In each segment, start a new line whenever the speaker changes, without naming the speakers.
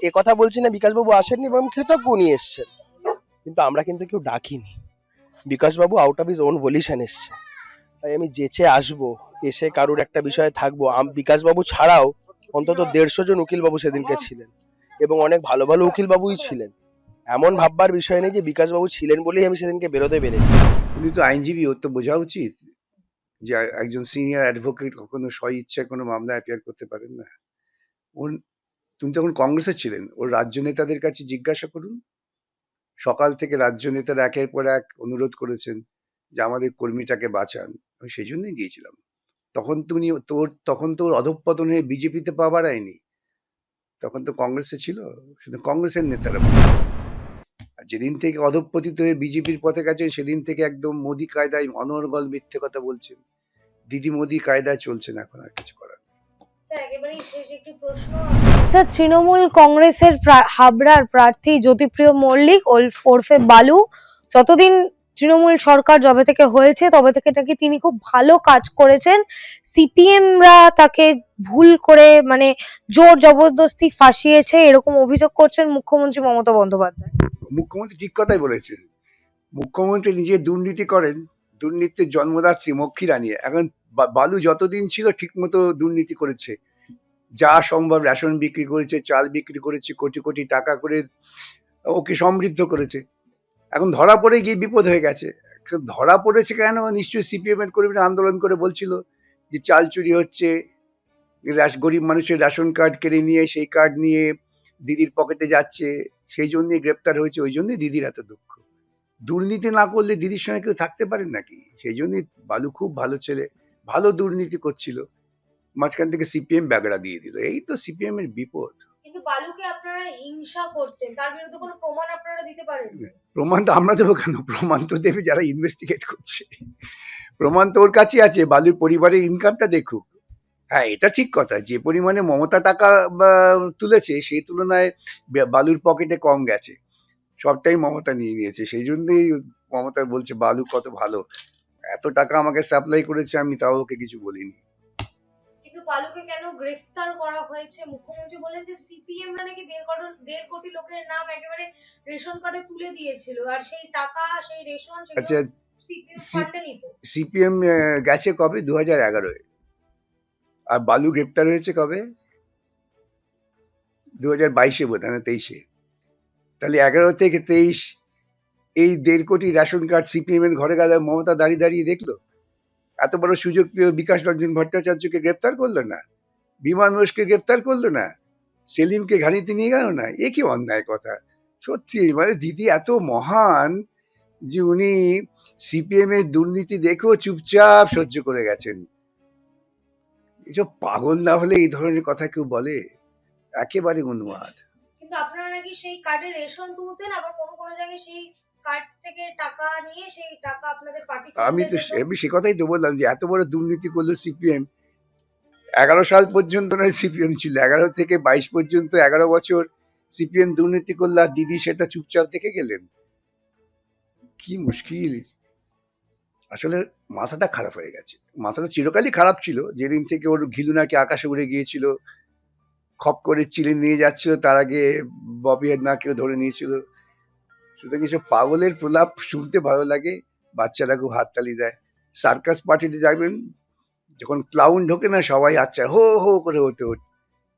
এ কথা বলছি না বিকাশবাবু আসেননি এবং কৃতজ্ঞ উনি এসছেন, কিন্তু আমরা কিন্তু কেউ ডাকিনি। বিকাশবাবু আউট অফ হিজ ওন ভলিউশন এসছে, তাই আমি যেচে আসবো, এসে কারুর একটা বিষয়ে থাকবো। বিকাশবাবু ছাড়াও অন্তত 150 জন উকিলবাবু সেদিনকে ছিলেন, এবং অনেক ভালো ভালো উকিলবাবুই ছিলেন। এমন ভাববার বিষয় নেই যে বিকাশবাবু ছিলেন বলেই আমি সেদিনকে বেরোতে পেরেছি।
উনি তো আইনজীবী, ওর তো বোঝা উচিত যে একজন সিনিয়র অ্যাডভোকেট কখনো স্বইচ্ছায় কোনো মামলা অ্যাপিয়ার করতে পারেন না। ওর তুমি তখন কংগ্রেসে ছিলেন, ওর রাজ্য নেতাদের কাছে জিজ্ঞাসা করুন। সকাল থেকে রাজ্য নেতারা একের পর এক অনুরোধ করেছেন যে আমাদের কর্মীটাকে বাঁচান, আমি সেই জন্যই গিয়েছিলাম। তখন তো ওর অধঃপতন হয়ে বিজেপিতে পা বাড়ায়নি, তখন তো কংগ্রেসে ছিল, শুধু কংগ্রেসের নেতারা বলছেন। আর যেদিন থেকে অধঃপতিত হয়ে বিজেপির পথে গেছেন সেদিন থেকে একদম মোদি কায়দায় অনর্গল মিথ্যে কথা বলছেন। দিদি মোদি কায়দায় চলছেন, এখন আর কিছু করার নেই।
স্যার, তৃণমূল কংগ্রেসের হাবড়ার প্রার্থী জ্যোতিপ্রিয় মল্লিক ওরফে বালু, যতদিন তৃণমূল সরকার যবে থেকে হয়েছে তবে থেকে নাকি তিনি খুব ভালো কাজ করেছেন। সিপিএমরা তাকে ভুল করে মানে জোর জবরদস্তি ফাঁসিয়েছে, এরকম অভিযোগ করছেন মুখ্যমন্ত্রী মমতা বন্দ্যোপাধ্যায়।
মুখ্যমন্ত্রী ঠিক কথাই বলেছেন। মুখ্যমন্ত্রী নিজে দুর্নীতি করেন, দুর্নীতির জন্মদাত্রী মক্ষী রানী। এখন বালু যতদিন ছিল ঠিক মতো দুর্নীতি করেছে, যা সম্ভব রেশন বিক্রি করেছে, চাল বিক্রি করেছে, কোটি কোটি টাকা করে ওকে সমৃদ্ধ করেছে। এখন ধরা পড়ে গিয়ে বিপদ হয়ে গেছে। ধরা পড়েছে কেন? নিশ্চয়ই সিপিএম এর কর্মীরা আন্দোলন করে বলছিল যে চাল চুরি হচ্ছে, গরিব মানুষের রেশন কার্ড কেড়ে নিয়ে সেই কার্ড নিয়ে দিদির পকেটে যাচ্ছে, সেই জন্যই গ্রেপ্তার হয়েছে। ওই জন্যই দিদির এত দুঃখ। দুর্নীতি না করলে দিদির সঙ্গে কেউ থাকতে পারেন নাকি? সেই জন্যই বালু খুব ভালো ছেলে, ভালো দুর্নীতি করছিল, মাঝখান থেকে সিপিএম ব্যাগড়া দিয়ে দিল। এই তো সিপিএম এর বিপদ।
কিন্তু বালুকে আপনারা হিংসা করতেন, তার বিরুদ্ধে কোনো প্রমাণ আপনারা দিতে পারেন?
প্রমাণ তো আমরা দেবো কেন? প্রমাণ তো দেবে যারা ইনভেস্টিগেট করছে। প্রমাণ তো ওর কাছে আছে, বালুর পরিবারের ইনকামটা দেখুক। হ্যাঁ, এটা ঠিক কথা, যে পরিমাণে মমতা টাকা তুলেছে সেই তুলনায় বালুর পকেটে কম গেছে, সবটাই মমতা নিয়ে নিয়েছে। সেই জন্যই মমতা বলছে বালু কত ভালো, এত টাকা আমাকে সাপ্লাই করেছে, আমি তাও ওকে কিছু বলিনি।
কিন্তু বালুকে কেন গ্রেফতার করা হয়েছে? মুখ্যমন্ত্রী বলেন যে সিপিএমরা নাকি 1.5 কোটি লোকের নাম একেবারে রেশন কার্ডে তুলে দিয়েছিল, আর সেই টাকা সেই রেশন সেগুলো
আচ্ছা,
সিপিএম ফান্ডে নিত।
সিপিএম গেছে কবে? 2011-এ। আর বালু গ্রেপ্তার হয়েছে কবে? 2022-এ বোধ হয়, না 23-এ। তাহলে 11 থেকে 23 এই 1.5 কোটি রেশন কার্ড সিপিএম এর ঘরে গেল, মমতা দাঁড়িয়ে দাঁড়িয়ে দেখলো? এত বড় সুযোগ পেয়ে বিকাশ রঞ্জন ভট্টাচার্যকে গ্রেপ্তার করলো না, বিমান ঘোষকে গ্রেপ্তার করলো না, সেলিমকে ঘানিতে নিয়ে গেল না? এ কি অন্যায় কথা! সত্যি মানে দিদি এত মহান যে উনি সিপিএম এর দুর্নীতি দেখেও চুপচাপ সহ্য করে গেছেন। এসব পাগল না হলে এই ধরনের কথা কেউ বলে? একেবারে উন্মাদ।
কিন্তু আপনারা নাকি সেই কার্ডে রেশন তুলতেন, আবার কোনো কোনো জায়গায় সেই কার্ড থেকে টাকা নিয়ে সেই টাকা আপনাদের পার্টি
আমি
ফান্ডে
তো
যেত।
সে কথাই তো বললাম যে এত বড় দুর্নীতি করলো সিপিএম। 11 সাল পর্যন্ত নয় সিপিএম ছিল, 11 থেকে 22 পর্যন্ত 11 বছর সিপিএম দুর্নীতি করলো, আর দিদি সেটা চুপচাপ দেখে গেলেন। কি মুশকিল! আসলে মাথাটা খারাপ হয়ে গেছে। মাথাটা চিরকালই খারাপ ছিল, যেদিন থেকে ওর ঘিলু নাকি আকাশে উড়ে গিয়েছিল, খপ করে চিলে নিয়ে যাচ্ছিল, তার আগে ববি না কেউ ধরে নিয়েছিল। সুতরাং এসব পাগলের প্রলাপ শুনতে ভালো লাগে, বাচ্চারা খুব হাততালি দেয়। সার্কাস পার্টিতে যাবেন, যখন ক্লাউন ঢোকে না সবাই আচ্ছা হো হো করে ওঠে।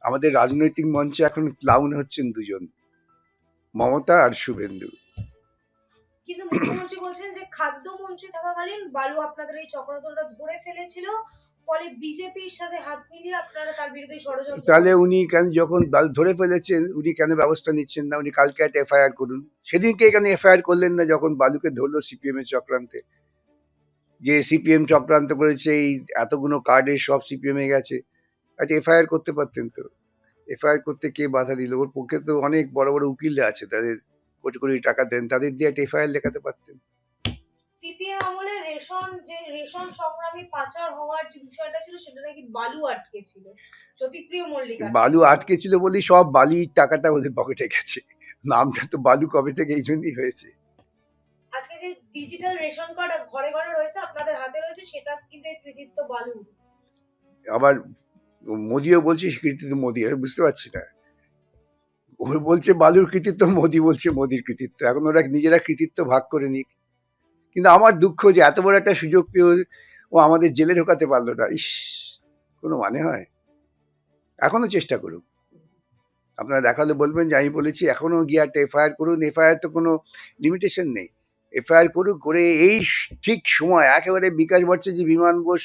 আমাদের রাজনৈতিক মঞ্চে এখন ক্লাউন হচ্ছেন দুজন, মমতা আর শুভেন্দু।
কিন্তু মুখ্যমন্ত্রী বলছেন যে খাদ্যমন্ত্রী থাকাকালীন বালু আপনাদের এই চক্রান্তটা ধরে ফেলেছিল, ফলে বিজেপির সাথে হাত মিলিয়ে আপনারা তার বিরুদ্ধে ষড়যন্ত্র
তাহলে
করছেন।
উনি কেন, যখন ধরে ফেলেছেন, উনি কেন ব্যবস্থা নিচ্ছেন না? উনি কালকে একটা এফআইআর করুন। সেদিনকে এখানে এফআইআর করলেন না যখন বালুকে ধরলো সিপিএম এর চক্রান্তে, যে সিপিএম চক্রান্ত করেছে, এই এতগুলো কার্ডে সব সিপিএম এ গেছে। একটা এফআইআর করতে পারতেন তো। এফআইআর করতে কে বাধা দিল? ওর পক্ষে তো অনেক বড় বড় উকিলরা আছে, তাদের কোটি কোটি টাকা দেন, তাদের দিয়ে একটা এফআইআর লেখাতে পারতেন।
সিপিএম আমলে রেশন সংগ্রামী পাচার হওয়ার যে বিষয়টা ছিল সেটা নাকি বালু আটকে ছিল, জ্যোতিপ্রিয় মল্লিক
বালু
ছিল।
আটকে ছিল বলেই সব বালির টাকাটা ওদের পকেটে গেছে। নামটা তো বালু কবে থেকে এই জন্যই হয়েছে।
আজকে যে ডিজিটাল রেশন কার্ড ঘরে ঘরে রয়েছে, আপনাদের হাতে রয়েছে, সেটা কিন্তু এই কৃতিত্ব বালু।
আবার মোদিও বলছে কৃতিত্ব মোদি, আমি বুঝতে পারছি না। ওর বলছে বালুর কৃতিত্ব, মোদি বলছে মোদির কৃতিত্ব। এখন ওরা নিজেরা কৃতিত্ব ভাগ করে নিক। কিন্তু আমার দুঃখ যে এত বড় একটা সুযোগ পেয়েও ও আমাদের জেলে ঢোকাতে পারলো না। ইস, কোনো মানে হয়? এখনো চেষ্টা করুক। আপনারা দেখালে বলবেন যে আমি বলেছি, এখনো গিয়ে একটা এফআইআর করুন। এফআইআর তো কোনো লিমিটেশন নেই। এফআইআর করুক, করে এই ঠিক সময় একেবারে বিকাশ ভট্টাচার্য, বিমান বোস,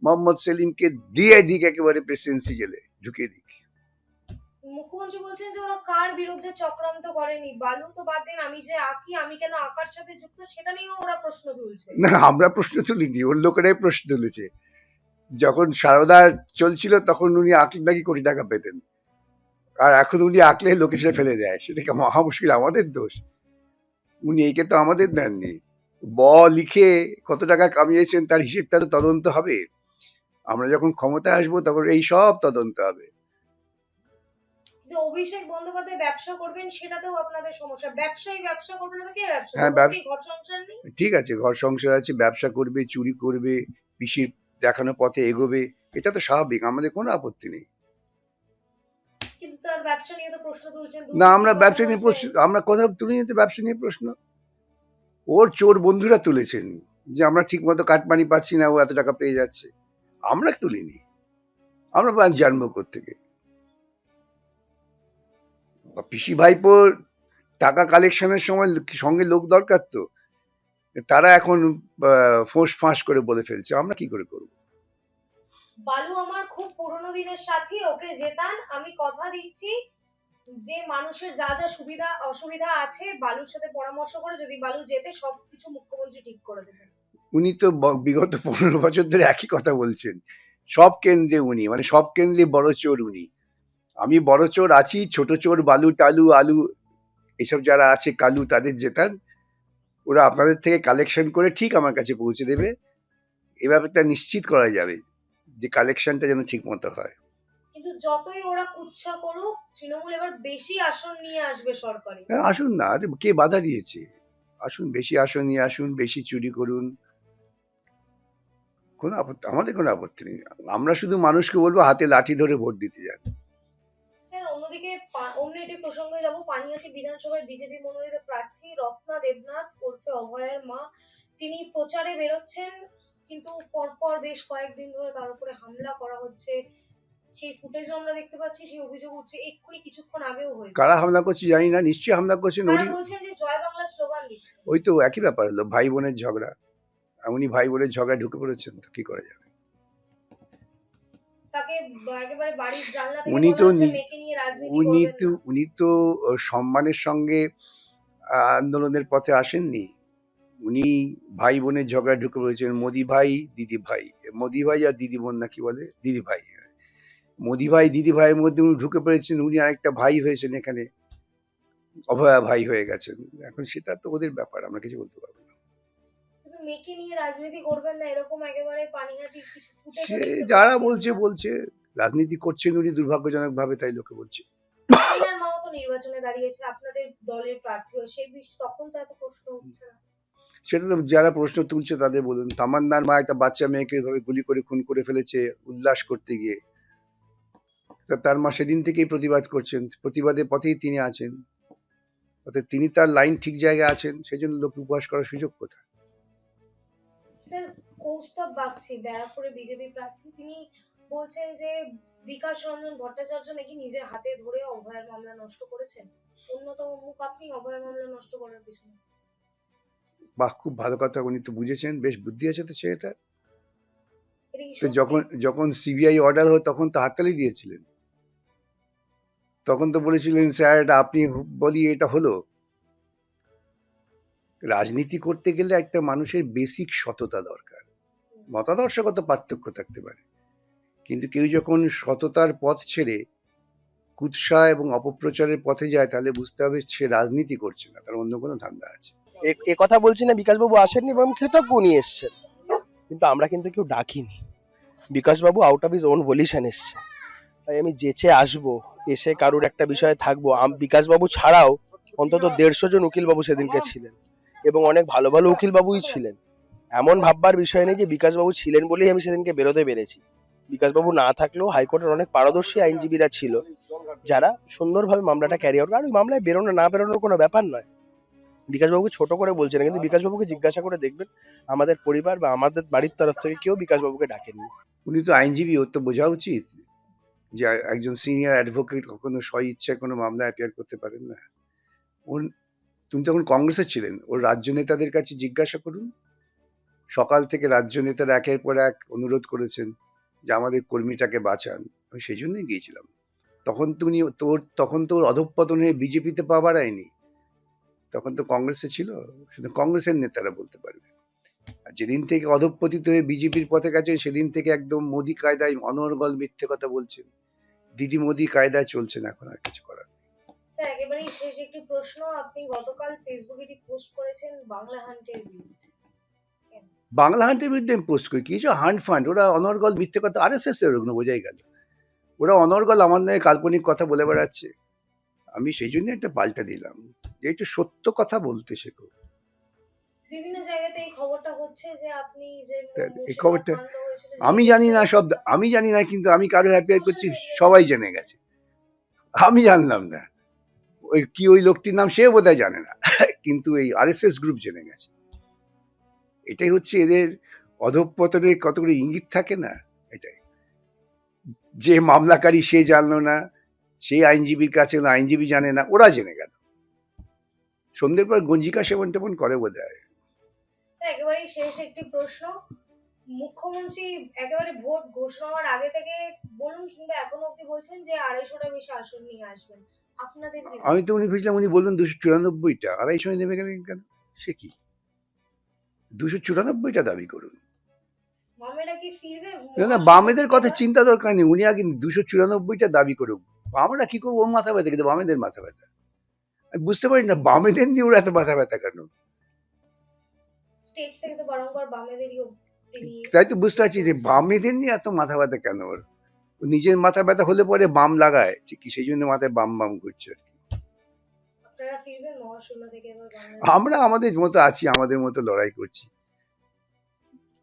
মোহাম্মদ সেলিমকে দিয়ে দিক একেবারে প্রেসিডেন্সি জেলে ঢুকিয়ে দিক।
মুখ্যমন্ত্রী বলছেন যে ওরা কার বিরুদ্ধে চক্রান্ত করেনি, বালু তো বাদ দিন, আমি যে আঁকি আমি কেন আঁকার সাথে যুক্ত সেটা নিয়েও ওরা প্রশ্ন তুলছে।
না, আমরা প্রশ্ন তুলিনি, ওর লোকেরাই প্রশ্ন তুলেছে। যখন সারদা চলছিল তখন উনি আঁকলে নাকি কোটি টাকা পেতেন, আর এখন উনি আঁকলে লোকে সে ফেলে দেয়। সেটা কি মহা মুশকিল আমাদের দোষ? উনি একে তো আমাদের দেননি। লিখে কত টাকা কামিয়েছেন তার হিসেবটা তো তদন্ত হবে। আমরা যখন ক্ষমতায় আসবো তখন এই সব তদন্ত হবে।
কিন্তু অভিষেক বন্দ্যোপাধ্যায় ব্যবসা করবেন সেটাতেও আপনাদের সমস্যা। ব্যবসায়ী ব্যবসা করবে না তো কে ব্যবসা
হ্যাঁ,
করবে? কি ঘর সংসার নেই?
ঠিক আছে, ঘর সংসার আছে, ব্যবসা করবে, চুরি করবে, পিসির দেখানো পথে এগোবে, এটা তো স্বাভাবিক, আমাদের কোনো আপত্তি নেই।
কিন্তু তার ব্যবসা নিয়ে তো প্রশ্ন তুলছেন।
না, আমরা ব্যবসা নিয়ে প্রশ্ন, আমরা কোথাও তুলিনি তো ব্যবসা নিয়ে প্রশ্ন। ওর চোর বন্ধুরা তুলেছেন যে আমরা ঠিক মতো কাটমানি পাচ্ছি না, ও এত টাকা পেয়ে যাচ্ছে। আমরা তুলিনি, আমরা জানবো কোত্থেকে। পিসি ভাইপোর টাকা কালেকশনের সময় সঙ্গে লোক দরকার তো, তারা এখন ফোঁস ফাঁস করে বলে ফেলছে, আমরা কি করে করবো?
বালু আমার খুব পুরনো দিনের সাথী, ওকে জেতান, আমি কথা দিচ্ছি যে মানুষের যা যা সুবিধা অসুবিধা আছে বালুর সাথে পরামর্শ করে যদি বালু জেতে সবকিছু মুখ্যমন্ত্রী ঠিক করে দেবেন।
উনি তো বিগত 15 বছর ধরে একই কথা বলছেন। সব কেন্দ্রে উনি, মানে সব কেন্দ্রে বড় চোর উনি। আমি বড় চোর আছি, ছোট চোর বালু টালু আলু এসব যারা আছে কালু, তাদের জেতান। ওরা আপনাদের থেকে কালেকশন করে ঠিক আমার কাছে পৌঁছে দেবে। এ ব্যাপারটা নিশ্চিত করা যাবে যে কালেকশনটা যেন ঠিক মতো হয়।
কিন্তু যতই ওরা কুৎসা করুক তৃণমূল এবার বেশি আসন নিয়ে আসবে সরকারি।
আসুন না, আরে কে বাধা দিয়েছে? আসুন, বেশি আসন নিয়ে আসুন, বেশি চুরি করুন, কোনো আপত্তি, আমাদের কোনো আপত্তি নেই। আমরা শুধু মানুষকে বলবো হাতে লাঠি ধরে ভোট দিতে যান।
স্যার অন্যদিকে অন্য একটি প্রসঙ্গে যাব। পানিহাটি বিধানসভায় বিজেপি মনোনীত প্রার্থী রত্না দেবনাথ ওরফে অভয়ের মা, তিনি প্রচারে বেরোচ্ছেন কিন্তু পরপর বেশ কয়েকদিন ধরে তার উপরে হামলা করা হচ্ছে। সেই ফুটেজও আমরা দেখতে পাচ্ছি, সেই অভিযোগ উঠছে, এক্ষুনি কিছুক্ষণ আগেও হয়েছে।
কারা হামলা করছে জানি না, নিশ্চয়ই হামলা করছেন।
তারা
ওরই
বলছেন যে জয় বাংলা স্লোগান দিচ্ছে।
ওই তো একই ব্যাপার হলো, ভাই বোনের ঝগড়া। উনি ভাই বোনের ঝগড়ায় ঢুকে পড়েছেন, তো কি করা যাবে?
তাকে একেবারে বাড়ির জানলা থেকে
উনি
বলা
তো
হচ্ছে মেয়েকে নিয়ে রাজনীতি করবেন না।
উনি তো সম্মানের সঙ্গে আন্দোলনের পথে আসেননি। উনি ভাই বোনের ঝগড়ায় ঢুকে পড়েছেন। মোদি ভাই দিদি ভাই, মোদি ভাই আর দিদি বোন না কি বলে, দিদি ভাই, মোদি ভাই দিদি ভাইয়ের মধ্যে উনি ঢুকে পড়েছেন। উনি আরেকটা ভাই হয়েছেন, এখানে অভয়া ভাই হয়ে গেছেন। এখন সেটা তো ওদের ব্যাপার, আমরা কিছু বলতে পারবো না।
কিন্তু মেয়েকে নিয়ে রাজনীতি করবেন না এরকম একেবারে পানিহাটির কিছু ফুটেজ
সে
দেখতে
যারা
পাচ্ছি
বলছে
আমরা।
বলছে, রাজনীতি করছেন উনি দুর্ভাগ্যজনক ভাবে, তাই লোকে বলছে।
এনার মাও তো নির্বাচনে দাঁড়িয়েছে আপনাদের দলের প্রার্থী হয়ে, সেই তখন তো এত প্রশ্ন উঠছে না।
সেটা তো যারা প্রশ্ন তুলছে তাদের বলুন। তামান্নার মা একটা বাচ্চা মেয়েকে এভাবে গুলি করে খুন করে ফেলেছে উল্লাস করতে গিয়ে, তার মা সেদিন থেকেই প্রতিবাদ করছেন, প্রতিবাদের পথেই তিনি আছেন। অর্থাৎ তিনি তার লাইন ঠিক জায়গায় আছেন, সেই জন্য লোক উপহাস করার সুযোগ কোথায়?
স্যার কৌস্তব বাগচি ব্যারাকপুরে বিজেপি প্রার্থী, তিনি বলছেন যে বিকাশ রঞ্জন ভট্টাচার্য নাকি নিজে হাতে ধরে অভয়ের মামলা নষ্ট করেছেন। অন্যতম মুখ আপনি অভয়ের মামলা নষ্ট করার পিছনে।
বাহ, খুব ভালো কথা, উনি তো বুঝেছেন, বেশ বুদ্ধি আছে তো সেটা।
এটা কি
তো
সত্যি?
যখন সিবিআই অর্ডার হয় তখন তো হাততালি দিয়েছিলেন, তখন তো বলেছিলেন স্যার এটা আপনি বলি এটা হলো। রাজনীতি করতে গেলে একটা মানুষের বেসিক সততা দরকার। মতাদর্শগত পার্থক্য থাকতে পারে, কিন্তু কেউ যখন সততার পথ ছেড়ে কুৎসা এবং অপপ্রচারের পথে যায়, তাহলে বুঝতে হবে সে রাজনীতি করছে না, তার অন্য কোনো ধান্দা আছে।
এ কথা বলছি না বিকাশবাবু আসেননি এবং কৃতজ্ঞ উনি এসছেন, কিন্তু আমরা কিন্তু কেউ ডাকিনি। বিকাশবাবু আউট অফ হিজ ওন ভলিউশন এসছে, তাই আমি যেচে আসবো, এসে কারুর একটা বিষয়ে থাকবো। বিকাশবাবু ছাড়াও অন্তত 150 জন উকিলবাবু সেদিনকে ছিলেন এবং অনেক ভালো ভালো উকিলবাবুই ছিলেন। এমন ভাববার বিষয় নেই যে বিকাশবাবু ছিলেন বলেই আমি সেদিনকে বেরোতে পেরেছি। বিকাশবাবু না থাকলেও হাইকোর্টের অনেক পারদর্শী আইনজীবীরা ছিল যারা সুন্দরভাবে মামলাটা ক্যারি আউট, আর ওই মামলায় বেরোনো না বেরোনোর কোনো ব্যাপার নয়। বিকাশবাবুকে ছোট করে বলছে না, কিন্তু বিকাশবাবুকে জিজ্ঞাসা করে দেখবেন, আমাদের পরিবার বা আমাদের বাড়ির তরফ থেকে কেউ বিকাশবাবুকে ডাকেননি।
উনি তো আইনজীবী, ওর তো বোঝা উচিত যে একজন সিনিয়র অ্যাডভোকেট কখনো স্ব ইচ্ছায় কোনো মামলা অ্যাপিয়ার করতে পারেন না। তুমি তখন কংগ্রেসে ছিলেন, ওর রাজ্য নেতাদের কাছে জিজ্ঞাসা করুন। সকাল থেকে রাজ্য নেতারা একের পর এক অনুরোধ করেছেন যে আমাদের কর্মীটাকে বাঁচান, আমি সেই জন্যই গিয়েছিলাম। তখন তো ওর অধঃপতন হয়ে বিজেপিতে পা বাড়ায়নি, তখন তো কংগ্রেসে ছিল। শুধু কংগ্রেসের নেতারা বলতে পারবে। আর যেদিন থেকে অধঃপতিত হয়ে বিজেপির পথে গেছেন, সেদিন থেকে একদম মোদি কায়দায় অনর্গল মিথ্যে কথা বলছেন। দিদি মোদি কায়দায় চলছেন, এখন আর কিছু করার নেই।
স্যার, একেবারেই শেষ একটি প্রশ্ন। আপনি গতকাল ফেসবুকে একটি পোস্ট করেছেন বাংলা হান্টের বিরুদ্ধে।
বাংলা হান্টের বিরুদ্ধে আমি পোস্ট করি, কিছু হান্ট ফান্ড, ওরা অনর্গল মিথ্যে কথা, RSS এর ওগুলো বোঝাই গেল। ওরা অনর্গল আমার নামে কাল্পনিক কথা বলে বেড়াচ্ছে। আমি সেই জন্য একটা পাল্টা দিলাম যে একটু সত্য কথা বলতে শেখো।
বিভিন্ন জায়গাতে এই খবরটা হচ্ছে যে আপনি যে
এই খবরটা
কাণ্ড হয়েছিল,
আমি জানি না, আমি জানি না, কিন্তু আমি কারো অ্যাপিয়ার করছি সবাই জেনে গেছে। আমি জানলাম না, ওই লোকটির নাম সে বোধহয় জানে না, কিন্তু এই RSS গ্রুপ জেনে গেছে। এটাই হচ্ছে এদের অধঃপতনের কতগুলো ইঙ্গিত থাকে না, এটাই। যে মামলাকারী সে জানলো না, সেই আইনজীবীর কাছে আইনজীবী জানে না, ওরা জেনে গেল। সন্ধ্যের পর গঞ্জিকা সেবন টেবন করে বোধ হয়।
একেবারেই শেষ একটি প্রশ্ন। মুখ্যমন্ত্রী একেবারে ভোট ঘোষণা হওয়ার আগে থেকে বলুন কিংবা এখনো অব্দি বলছেন যে 250টা বেশি আসন নিয়ে আসবেন। আপনাদের কি
আমি তো উনি বুঝলাম, উনি বললেন 294টা, 250 নেমে গেলেন কেন? সে কি 294টা দাবি করুন
বামেরা কি ফিরবে?
না, বামেদের কথা চিন্তা দরকার নেই, উনি আগে 294টা দাবি করুক। আমরা কি করবো? ওর মাথা ব্যথা, কিন্তু বামেদের মাথা ব্যথা আমি বুঝতে পারি না, বামেদের নিয়ে ওর এত মাথা ব্যথা কেন?
স্টেজ থেকে তো বারংবার বামেদেরই
তাই তো বুঝতে পারছি যে বামেদের নিয়ে এত মাথা ব্যথা কেন ওর। ও নিজের মাথা ব্যথা হলে পরে বাম লাগায় ঠিকই, সেই জন্য মাথায় বাম বাম করছে।
আপনারা ফিরবেন মহাশূন্য থেকে এবার
আমরা আমাদের মতো আছি, আমাদের মতো লড়াই করছি।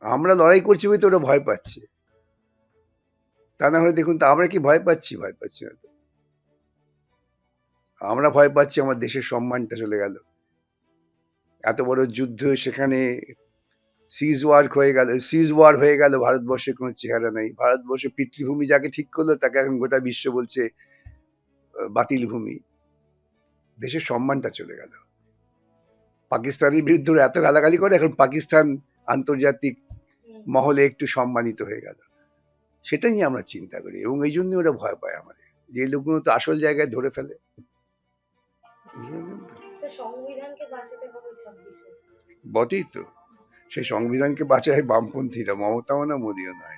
আমরা লড়াই করছি বলে তো ওরা ভয় পাচ্ছে, তা না হলে দেখুন তো আমরা কি ভয় পাচ্ছি? ভয় পাচ্ছি না তো। আমরা ভয় পাচ্ছি আমার দেশের সম্মানটা চলে গেল, এত বড় যুদ্ধ, সেখানে সিজ ওয়ার হয়ে গেল, ভারতবর্ষের কোনো চেহারা নেই। ভারতবর্ষের পিতৃভূমি যাকে ঠিক করলো তাকে এখন গোটা বিশ্ব বলছে বাতিল ভূমি। দেশের সম্মানটা চলে গেল। পাকিস্তানের বিরুদ্ধে ওরা এত গালাগালি করে, এখন পাকিস্তান আন্তর্জাতিক মহলে একটু সম্মানিত হয়ে গেল। সেটা নিয়ে আমরা চিন্তা করি, এবং এই জন্য ওরা ভয় পায় আমাদের, যে লোকগুলো তো আসল জায়গায় ধরে ফেলে।
সংবিধানকে বাঁচাতে হবে 26-এ।
বটেই তো, সেই সংবিধানকে বাঁচায় বামপন্থীরা, মমতাও না মোদিও নয়।